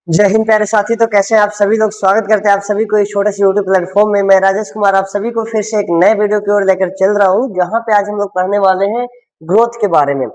जय हिंद प्यारे साथी। तो कैसे हैं आप सभी लोग। स्वागत करते हैं आप सभी को इस छोटे से यूट्यूब प्लेटफॉर्म में। मैं राजेश कुमार आप सभी को फिर से एक नए वीडियो की ओर लेकर चल रहा हूं, जहां पे आज हम लोग पढ़ने वाले हैं ग्रोथ के बारे में।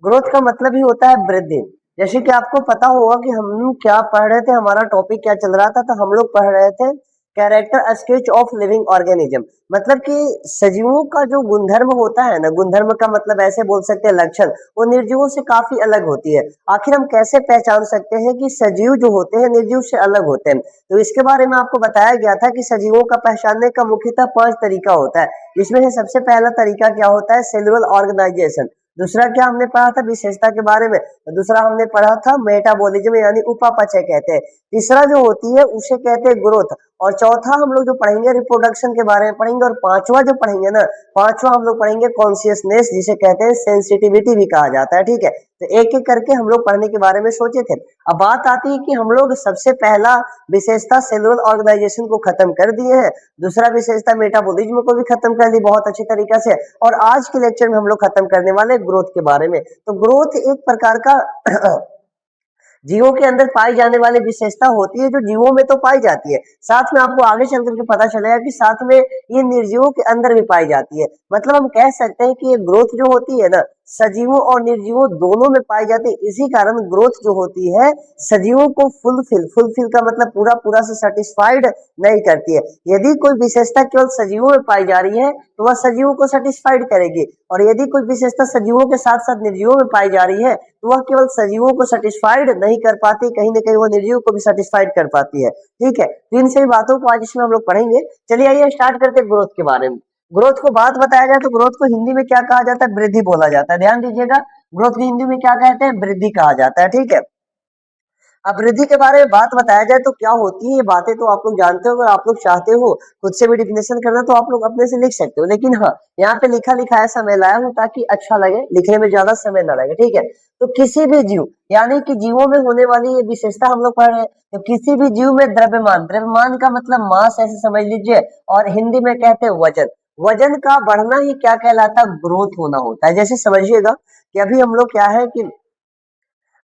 ग्रोथ का मतलब ही होता है वृद्धि। जैसे कि आपको पता होगा कि हम क्या पढ़ रहे थे, हमारा टॉपिक क्या चल रहा था। तो हम लोग पढ़ रहे थे character sketch of living organism. मतलब कि सजीवों का जो गुणधर्म होता है ना, गुणधर्म का मतलब ऐसे बोल सकते हैं लक्षण, वो निर्जीवों से काफी अलग होती है। आखिर हम कैसे पहचान सकते हैं कि सजीव जो होते हैं निर्जीव से अलग होते हैं। तो इसके बारे में आपको बताया गया था कि सजीवों का पहचानने का मुख्यतः 5 तरीका होता है। जिसमें से सबसे पहला तरीका क्या होता है, सेलुलर ऑर्गेनाइजेशन। दूसरा क्या हमने पढ़ा था, विशेषता के बारे में। तो दूसरा हमने पढ़ा था मेटाबॉलिज्म यानी उपापचय कहते हैं। तीसरा जो होती है उसे कहते हैं ग्रोथ। और चौथा हम लोग जो पढ़ेंगे रिप्रोडक्शन के बारे में पढ़ेंगे। और पांचवा जो पढ़ेंगे ना, पांचवा हम लोग पढ़ेंगे कॉन्शियसनेस, जिसे कहते हैं सेंसिटिविटी भी कहा जाता है। ठीक है, तो एक एक करके हम लोग पढ़ने के बारे में सोचे थे। अब बात आती है कि हम लोग सबसे पहला विशेषता सेलुलर ऑर्गेनाइजेशन को खत्म कर दिए हैं। दूसरा विशेषता मेटाबॉलिज्म को भी खत्म कर दी बहुत अच्छी तरीके से। और आज के लेक्चर में हम लोग खत्म करने वाले ग्रोथ के बारे में। तो ग्रोथ एक प्रकार का जीवों के अंदर पाई जाने वाली विशेषता होती है, जो जीवों में तो पाई जाती है, साथ में आपको आगे चल करके पता चलेगा कि साथ में ये निर्जीवों के अंदर भी पाई जाती है। मतलब हम कह सकते हैं कि ये ग्रोथ जो होती है ना, सजीवों और निर्जीवों दोनों में पाई जाती है। इसी कारण ग्रोथ जो होती है सजीवों को फुलफिल का मतलब पूरा पूरा से सेटिस्फाइड नहीं करती है। यदि कोई विशेषता केवल सजीवों में पाई जा रही है तो वह सजीवों को सेटिस्फाइड करेगी, और यदि कोई विशेषता सजीवों के साथ साथ निर्जीवों में पाई जा रही है तो वह केवल सजीवों को सेटिस्फाइड नहीं कर पाती, कहीं ना कहीं वह निर्जीव को भी सेटिस्फाइड कर पाती है। ठीक है, तो इन सभी बातों को आज इसमें हम लोग पढ़ेंगे। चलिए आइए स्टार्ट करते हैं ग्रोथ के बारे में। ग्रोथ को बात बताया जाए तो ग्रोथ को हिंदी में क्या कहा जाता है, वृद्धि बोला जाता है। ध्यान दीजिएगा, ग्रोथ को हिंदी में क्या कहते हैं, वृद्धि कहा जाता है। ठीक है, अब वृद्धि के बारे में बात बताया जाए तो क्या होती है ये बातें तो आप लोग जानते हो। अगर आप लोग चाहते हो खुद से भी डिफिनेशन करना तो आप लोग अपने से लिख सकते हो, लेकिन हाँ यहाँ पे लिखा लिखा ऐसा मैं लाया हूँ ताकि अच्छा लगे, लिखने में ज्यादा समय ना लगे। ठीक है, तो किसी भी जीव यानी कि जीवों में होने वाली ये विशेषता हम लोग पढ़ रहे हैं। तो किसी भी जीव में द्रव्यमान, द्रव्यमान का मतलब मास ऐसे समझ लीजिए, और हिंदी में कहते हैं वजन। वजन का बढ़ना ही क्या कहलाता है, ग्रोथ होना होता है। जैसे समझिएगा कि अभी हम लोग क्या है कि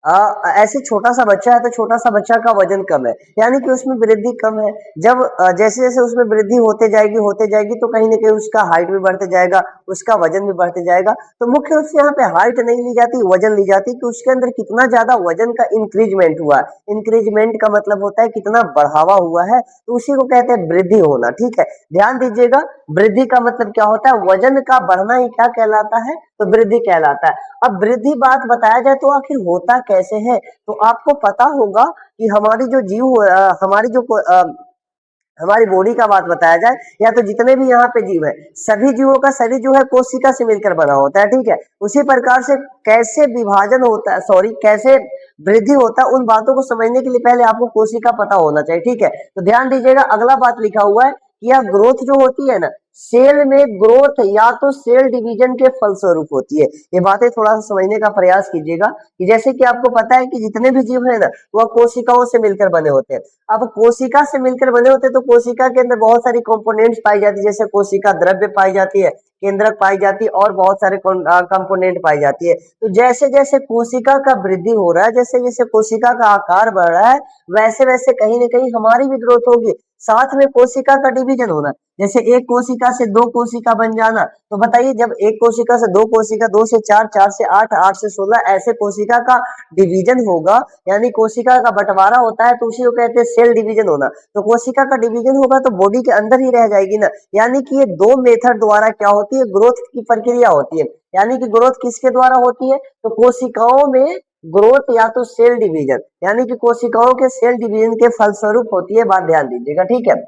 ऐसे छोटा सा बच्चा है तो छोटा सा बच्चा का वजन कम है, यानी कि उसमें वृद्धि कम है। जब जैसे जैसे उसमें वृद्धि होते जाएगी तो कहीं ना कहीं उसका हाइट भी बढ़ते जाएगा, उसका वजन भी बढ़ते जाएगा। तो मुख्य रूप से यहाँ पे हाइट नहीं ली जाती, वजन ली जाती कि उसके अंदर कितना ज्यादा वजन का इंक्रीजमेंट हुआ है। इंक्रीजमेंट का मतलब होता है कितना बढ़ावा हुआ है, तो उसी को कहते हैं वृद्धि होना। ठीक है, ध्यान दीजिएगा, वृद्धि का मतलब क्या होता है, वजन का बढ़ना ही क्या कहलाता है, तो वृद्धि कहलाता है। अब वृद्धि बात बताया जाए तो आखिर होता कैसे है, तो आपको पता होगा कि हमारी जो हमारी बॉडी का बात बताया जाए, या तो जितने भी यहाँ पे जीव है सभी जीवों का शरीर जो है कोशिका से मिलकर बना होता है। ठीक है, उसी प्रकार से कैसे विभाजन होता है, सॉरी कैसे वृद्धि होता है, उन बातों को समझने के लिए पहले आपको कोशिका पता होना चाहिए। ठीक है, तो ध्यान दीजिएगा, अगला बात लिखा हुआ है कि यह ग्रोथ जो होती है ना, सेल में ग्रोथ या तो सेल डिवीजन के फलस्वरूप होती है। ये बातें थोड़ा सा समझने का प्रयास कीजिएगा कि जैसे कि आपको पता है कि जितने भी जीव है ना वह कोशिकाओं से मिलकर बने होते हैं। अब कोशिका से मिलकर बने होते हैं तो कोशिका के अंदर बहुत सारी कंपोनेंट्स पाई जाती है, जैसे कोशिका द्रव्य पाई जाती है, केंद्रक पाई जाती है, और बहुत सारे कंपोनेंट पाई जाती है। तो जैसे जैसे कोशिका का वृद्धि हो रहा है, जैसे जैसे कोशिका का आकार बढ़ रहा है, वैसे वैसे कहीं ना कहीं हमारी भी ग्रोथ होगी। साथ में कोशिका का डिवीजन होना, जैसे एक कोशिका से दो कोशिका बन जाना। तो बताइए, जब एक कोशिका से दो कोशिका, दो से चार, चार से आठ, आठ से 16 ऐसे कोशिका का डिवीजन होगा, यानी कोशिका का बंटवारा होता है, तो उसी को कहते हैं सेल डिवीजन होना। तो कोशिका का डिवीजन होगा तो बॉडी के अंदर ही रह जाएगी ना। यानी कि ये दो मेथड द्वारा क्या होती है, ग्रोथ की प्रक्रिया होती है। यानी कि ग्रोथ किसके द्वारा होती है, तो कोशिकाओं में ग्रोथ या तो सेल डिवीजन, यानी कि कोशिकाओं के सेल डिवीजन के फलस्वरूप होती है। बात ध्यान दीजिएगा। ठीक है,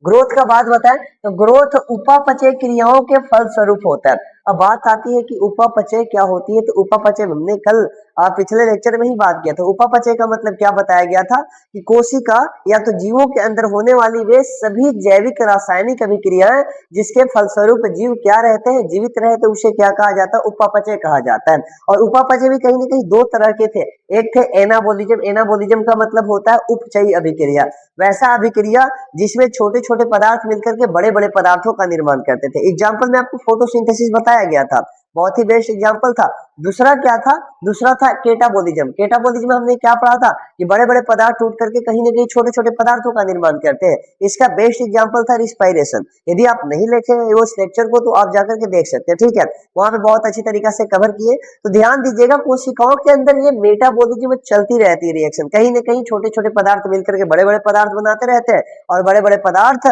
ग्रोथ का बात बताएं तो ग्रोथ उपापचय क्रियाओं के फलस्वरूप होता है। अब बात आती है कि उपापचय क्या होती है, तो उपापचय हमने कल पिछले लेक्चर में ही बात किया था। उपापचय का मतलब क्या बताया गया था कि कोशिका या तो जीवों के अंदर होने वाली वे सभी जैविक रासायनिक अभिक्रियाएं जिसके फलस्वरूप जीव क्या रहते हैं, जीवित रहते हैं, उसे क्या कहा जाता है, उपापचय कहा जाता है। और उपापचय भी कहीं ना कहीं दो तरह के थे। एक थे एनाबोलिज्म, एनाबोलिज्म का मतलब होता है उपचयी अभिक्रिया, वैसा अभिक्रिया जिसमें छोटे छोटे पदार्थ मिलकर के बड़े बड़े पदार्थों का निर्माण करते थे। एग्जाम्पल में आपको फोटोसिंथेसिस बताया गया था, बहुत ही बेस्ट एग्जाम्पल था। दूसरा क्या था, दूसरा था केटाबोलिज्म। केटाबोलिज्म में हमने क्या पढ़ा था कि बड़े बड़े पदार्थ टूट करके कहीं ना कहीं छोटे छोटे पदार्थों का निर्माण करते हैं। इसका बेस्ट एग्जाम्पल था रिस्पायरेशन। यदि आप नहीं देखे उस लेक्चर को तो आप जाकर के देख सकते हैं, ठीक है, वहां पे बहुत अच्छी तरीका से कवर किए। तो ध्यान दीजिएगा कोशिकाओं के अंदर ये मेटाबॉलिज्म चलती रहती है रिएक्शन, कहीं ना कहीं छोटे छोटे पदार्थ मिलकर के बड़े बड़े पदार्थ बनाते रहते हैं और बड़े बड़े पदार्थ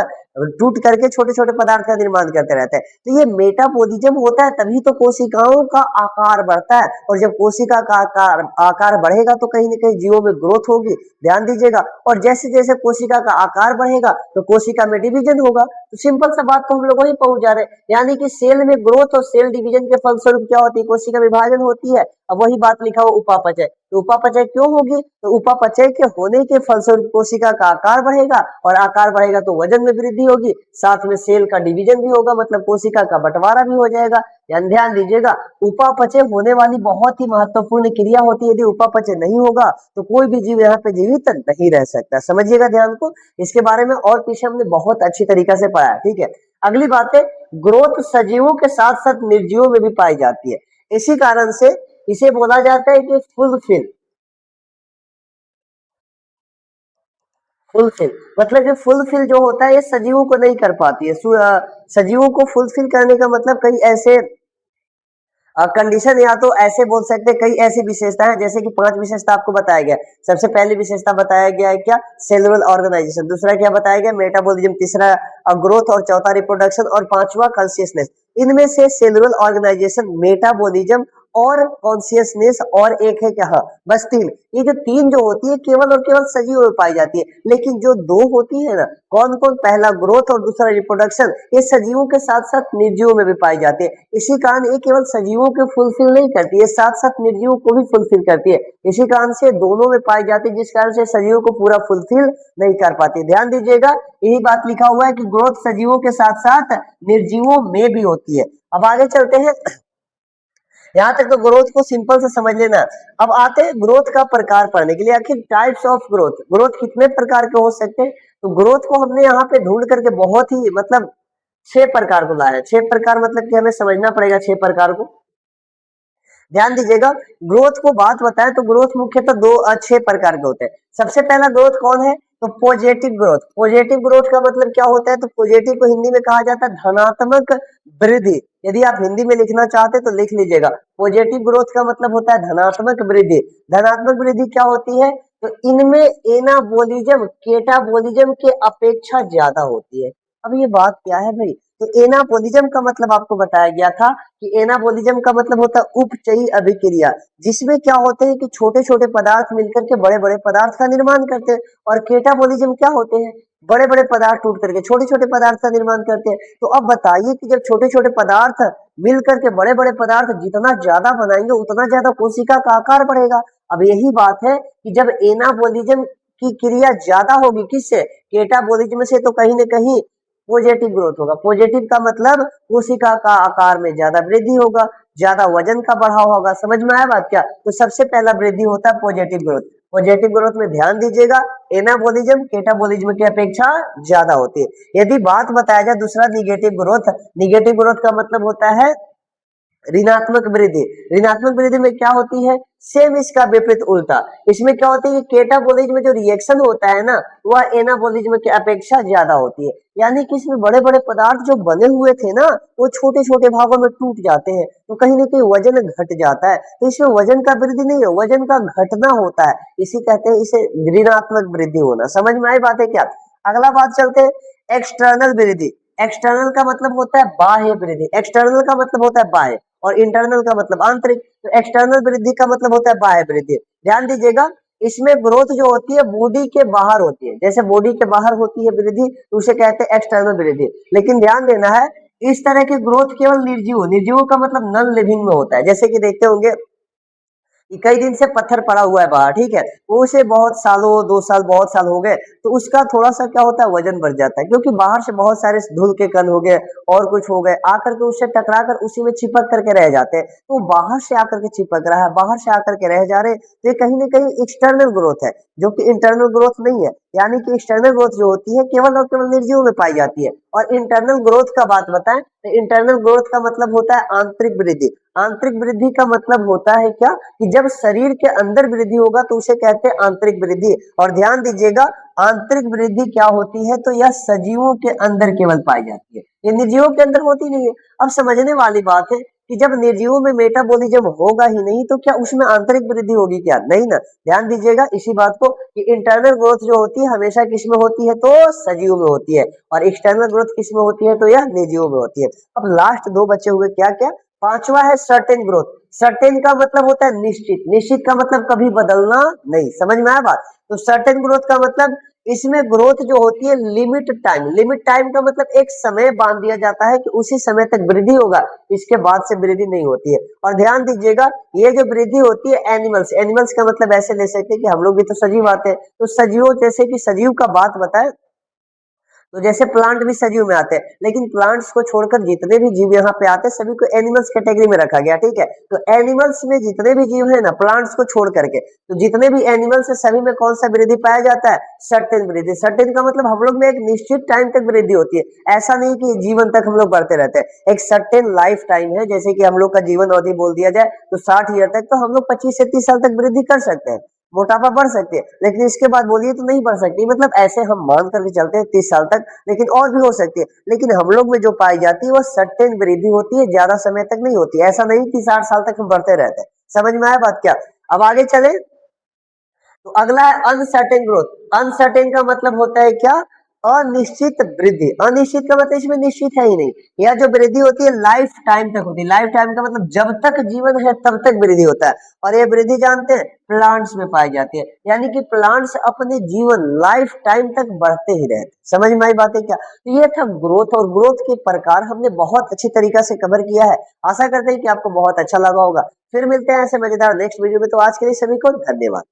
टूट करके छोटे छोटे पदार्थ का निर्माण करते रहते हैं। तो ये मेटाबॉलिज्म होता है तभी तो कोशिकाओं का आकार बढ़ता है, और जब कोशिका का आकार बढ़ेगा तो कहीं ना कहीं जीवों में ग्रोथ होगी। ध्यान दीजिएगा, और जैसे जैसे कोशिका का आकार बढ़ेगा तो कोशिका में डिवीजन होगा। तो सिंपल सा बात तो हम लोग वही पहुंच जा रहे हैं, यानी कि सेल में ग्रोथ और सेल डिवीजन के फलस्वरूप क्या होती है, कोशिका विभाजन होती है। अब वही बात लिखा हुआ उपापचय। तो उपापचय क्यों होगी, तो उपापचय के होने के फलस्वरूप कोशिका का आकार बढ़ेगा, और आकार बढ़ेगा तो वजन में वृद्धि होगी, साथ में सेल का डिवीजन भी होगा, मतलब कोशिका का बंटवारा भी हो जाएगा। ध्यान दीजिएगा, उपापचय होने वाली बहुत ही महत्वपूर्ण क्रिया होती है। यदि उपापचय नहीं होगा तो कोई भी जीव यहाँ पे जीवित नहीं रह सकता। समझिएगा ध्यान को, इसके बारे में और पीछे हमने बहुत अच्छी तरीका से पढ़ा है, ठीक है। अगली बात है, ग्रोथ सजीवों के साथ साथ निर्जीवों में भी पाई जाती है। इसी कारण से इसे बोला जाता है कि फुलफिल। फुलफिल मतलब कि फुलफिल जो होता है ये सजीवों को नहीं कर पाती है। सजीवों को फुलफिल करने का मतलब कई ऐसे कंडीशन, या तो ऐसे बोल सकते हैं कई ऐसी विशेषता है, जैसे कि 5 विशेषता आपको बताया गया। सबसे पहली विशेषता बताया गया है क्या, सेलुलर ऑर्गेनाइजेशन। दूसरा क्या बताया गया, मेटाबॉलिज्म। तीसरा ग्रोथ, और चौथा रिप्रोडक्शन, और पांचवा कॉन्शियसनेस। इनमें से सेलुलर ऑर्गेनाइजेशन, मेटाबॉलिज्म और कॉन्शियसनेस, और एक है क्या, हाँ, बस 3। ये जो 3 जो होती है केवल और केवल सजीव में पाई जाती है, लेकिन जो 2 होती है ना, कौन कौन, पहला ग्रोथ और दूसरा रिप्रोडक्शन, ये सजीवों के साथ साथ निर्जीवों में भी पाई जाती है। इसी कारण ये केवल सजीवों को फुलफिल नहीं करती है, साथ साथ निर्जीवों को भी फुलफिल करती है। इसी कारण से दोनों में पाई जाती है, जिस कारण से सजीवों को पूरा फुलफिल नहीं कर पाती। ध्यान दीजिएगा, यही बात लिखा हुआ है कि ग्रोथ सजीवों के साथ साथ निर्जीवों में भी होती है। अब आगे चलते हैं, यहाँ तक तो ग्रोथ को सिंपल से समझ लेना। अब आते हैं ग्रोथ का प्रकार पढ़ने के लिए। आखिर टाइप्स ऑफ ग्रोथ, ग्रोथ कितने प्रकार के हो सकते हैं, तो ग्रोथ को हमने यहाँ पे ढूंढ करके बहुत ही मतलब 6 प्रकार को लाया है। 6 प्रकार मतलब कि हमें समझना पड़ेगा 6 प्रकार को। ध्यान दीजिएगा, ग्रोथ को बात बताएं तो ग्रोथ मुख्यतः 6 प्रकार के होते हैं। सबसे पहला ग्रोथ कौन है, तो पॉजिटिव ग्रोथ। पॉजिटिव ग्रोथ का मतलब क्या होता है, तो पॉजिटिव को हिंदी में कहा जाता है धनात्मक वृद्धि। यदि आप हिंदी में लिखना चाहते तो लिख लीजिएगा, पॉजिटिव ग्रोथ का मतलब होता है धनात्मक वृद्धि। धनात्मक वृद्धि क्या होती है, तो इनमें एनाबोलिज्म केटाबोलिज्म के अपेक्षा ज्यादा होती है। अब ये बात क्या है भाई, तो एनाबोलिज्म का मतलब आपको बताया गया था कि एनाबोलिज्म का मतलब होता है उपचयी अभिक्रिया, जिसमें क्या होते हैं कि छोटे छोटे पदार्थ मिलकर के बड़े बड़े पदार्थ का निर्माण करते हैं। और केटाबोलिज्म क्या होते हैं, बड़े बड़े पदार्थ टूट करके छोटे छोटे पदार्थ का निर्माण करते हैं। तो अब बताइए कि जब छोटे छोटे पदार्थ मिल करके बड़े बड़े पदार्थ जितना ज्यादा बनाएंगे उतना ज्यादा कोशिका का आकार बढ़ेगा। अब यही बात है कि जब एनाबोलिज्म की क्रिया ज्यादा होगी किससे, केटाबोलिज्म से, तो कहीं ना कहीं पॉजिटिव ग्रोथ होगा। पॉजिटिव का मतलब कोशिका का आकार में ज्यादा वृद्धि होगा, ज्यादा वजन का बढ़ाव होगा। समझ में आया बात क्या, तो सबसे पहला वृद्धि होता है पॉजिटिव ग्रोथ। पॉजिटिव ग्रोथ में ध्यान दीजिएगा, एनाबोलिज्म केटाबोलिज्म की अपेक्षा ज्यादा होती है। यदि बात बताया जाए दूसरा निगेटिव ग्रोथ, निगेटिव ग्रोथ का मतलब होता है ऋणात्मक वृद्धि। ऋणात्मक वृद्धि में क्या होती है, सेम इसका विपरीत उल्टा। इसमें क्या होती है कि केटाबोलिज्म में जो रिएक्शन होता है ना, वह एनाबोलिज्म की अपेक्षा ज्यादा होती है। यानी कि इसमें बड़े बड़े पदार्थ जो बने हुए थे ना, वो छोटे छोटे भागों में टूट जाते हैं, तो कहीं ना कहीं वजन घट जाता है। तो इसमें वजन का वृद्धि नहीं है, वजन का घटना होता है। इसी कहते हैं इसे ऋणात्मक वृद्धि होना। समझ में आई बात है क्या। अगला बात चलते हैं एक्सटर्नल वृद्धि। एक्सटर्नल का मतलब होता है बाह्य वृद्धि। एक्सटर्नल का मतलब होता है बाह्य, और इंटरनल का मतलब आंतरिक। तो एक्सटर्नल वृद्धि का मतलब होता है बाह्य वृद्धि। ध्यान दीजिएगा, इसमें ग्रोथ जो होती है बॉडी के बाहर होती है। जैसे बॉडी के बाहर होती है वृद्धि तो उसे कहते हैं एक्सटर्नल वृद्धि। लेकिन ध्यान देना है, इस तरह की ग्रोथ केवल निर्जीव, निर्जीव का मतलब नॉन लिविंग में होता है। जैसे कि देखते होंगे कि कई दिन से पत्थर पड़ा हुआ है बाहर, ठीक है, वो उसे बहुत सालों 2 साल बहुत साल हो गए, तो उसका थोड़ा सा क्या होता है, वजन बढ़ जाता है, क्योंकि बाहर से बहुत सारे धूल के कण हो गए और कुछ हो गए, आकर के उससे टकरा कर उसी में चिपक करके रह जाते हैं। तो बाहर से आकर के चिपक रहा है, बाहर से आकर के रह जा रहे हैं, तो ये कहीं ना कहीं एक्सटर्नल ग्रोथ है, जो कि इंटरनल ग्रोथ नहीं है। यानी कि एक्सटर्नल ग्रोथ जो होती है केवल और केवल निर्जीव में पाई जाती है। और इंटरनल ग्रोथ का बात बताएं तो इंटरनल ग्रोथ का मतलब होता है आंतरिक वृद्धि। आंतरिक वृद्धि का मतलब होता है क्या कि जब शरीर के अंदर वृद्धि होगा तो उसे कहते हैं आंतरिक वृद्धि। और ध्यान दीजिएगा, आंतरिक वृद्धि क्या होती है, तो यह सजीवों के अंदर केवल पाई जाती है, ये निर्जीवों के अंदर होती नहीं है। अब समझने वाली बात है कि जब निर्जीवों में मेटाबॉलिज्म होगा ही नहीं तो क्या उसमें आंतरिक वृद्धि होगी क्या? नहीं ना। ध्यान दीजिएगा इसी बात को कि इंटरनल ग्रोथ जो होती है हमेशा किसमें होती है, तो सजीव में होती है, और एक्सटर्नल ग्रोथ किसमें होती है, तो यह निर्जीव में होती है। अब लास्ट दो बचे हुए क्या क्या? पांचवा है सर्टेन ग्रोथ। सर्टेन का मतलब होता है निश्चित, निश्चित का मतलब कभी बदलना नहीं। समझ में आया बात? तो सर्टेन ग्रोथ का मतलब इसमें ग्रोथ जो होती है लिमिट टाइम, लिमिट टाइम का मतलब एक समय बांध दिया जाता है कि उसी समय तक वृद्धि होगा, इसके बाद से वृद्धि नहीं होती है। और ध्यान दीजिएगा ये जो वृद्धि होती है एनिमल्स, एनिमल्स का मतलब ऐसे ले सकते हैं कि हम लोग भी तो सजीव आते हैं, तो सजीवों जैसे कि सजीव का बात बताए तो जैसे प्लांट भी सजीव में आते हैं, लेकिन प्लांट्स को छोड़कर जितने भी जीव यहाँ पे आते हैं सभी को एनिमल्स कैटेगरी में रखा गया, ठीक है। तो एनिमल्स में जितने भी जीव है ना, प्लांट्स को छोड़ करके, तो जितने भी एनिमल्स है सभी में कौन सा वृद्धि पाया जाता है? सर्टेन वृद्धि। सर्टेन का मतलब हम लोग में एक निश्चित टाइम तक वृद्धि होती है, ऐसा नहीं कि जीवन तक हम लोग बढ़ते रहते हैं। एक सर्टेन लाइफ टाइम है, जैसे कि हम लोग का जीवन अवधि बोल दिया जाए तो 60 ईयर तक, तो हम लोग 25 से 30 साल तक वृद्धि कर सकते हैं, मोटापा बढ़ सकती है, लेकिन इसके बाद बोलिए तो नहीं बढ़ सकती। मतलब ऐसे हम मान करके चलते हैं 30 साल तक, लेकिन और भी हो सकती है। लेकिन हम लोग में जो पाई जाती है वो सर्टेन वृद्धि होती है, ज्यादा समय तक नहीं होती। ऐसा नहीं कि 60 साल तक हम बढ़ते रहते हैं। समझ में आया बात क्या? अब आगे चले तो अगला है अनसर्टेन ग्रोथ। अनसर्टेन का मतलब होता है क्या? अनिश्चित वृद्धि। अनिश्चित का मतलब इसमें निश्चित है ही नहीं, यह जो वृद्धि होती है लाइफ टाइम तक होती है। लाइफ टाइम का मतलब जब तक जीवन है तब तक वृद्धि होता है, और यह वृद्धि जानते हैं प्लांट्स में पाई जाती है, यानी कि प्लांट्स अपने जीवन लाइफ टाइम तक बढ़ते ही रहते। समझ में आई बात है क्या? तो ये था ग्रोथ, और ग्रोथ के प्रकार हमने बहुत अच्छी तरीका से कवर किया है। आशा करते हैं कि आपको बहुत अच्छा लगा होगा। फिर मिलते हैं ऐसे मजेदार नेक्स्ट वीडियो में, तो आज के लिए सभी को धन्यवाद।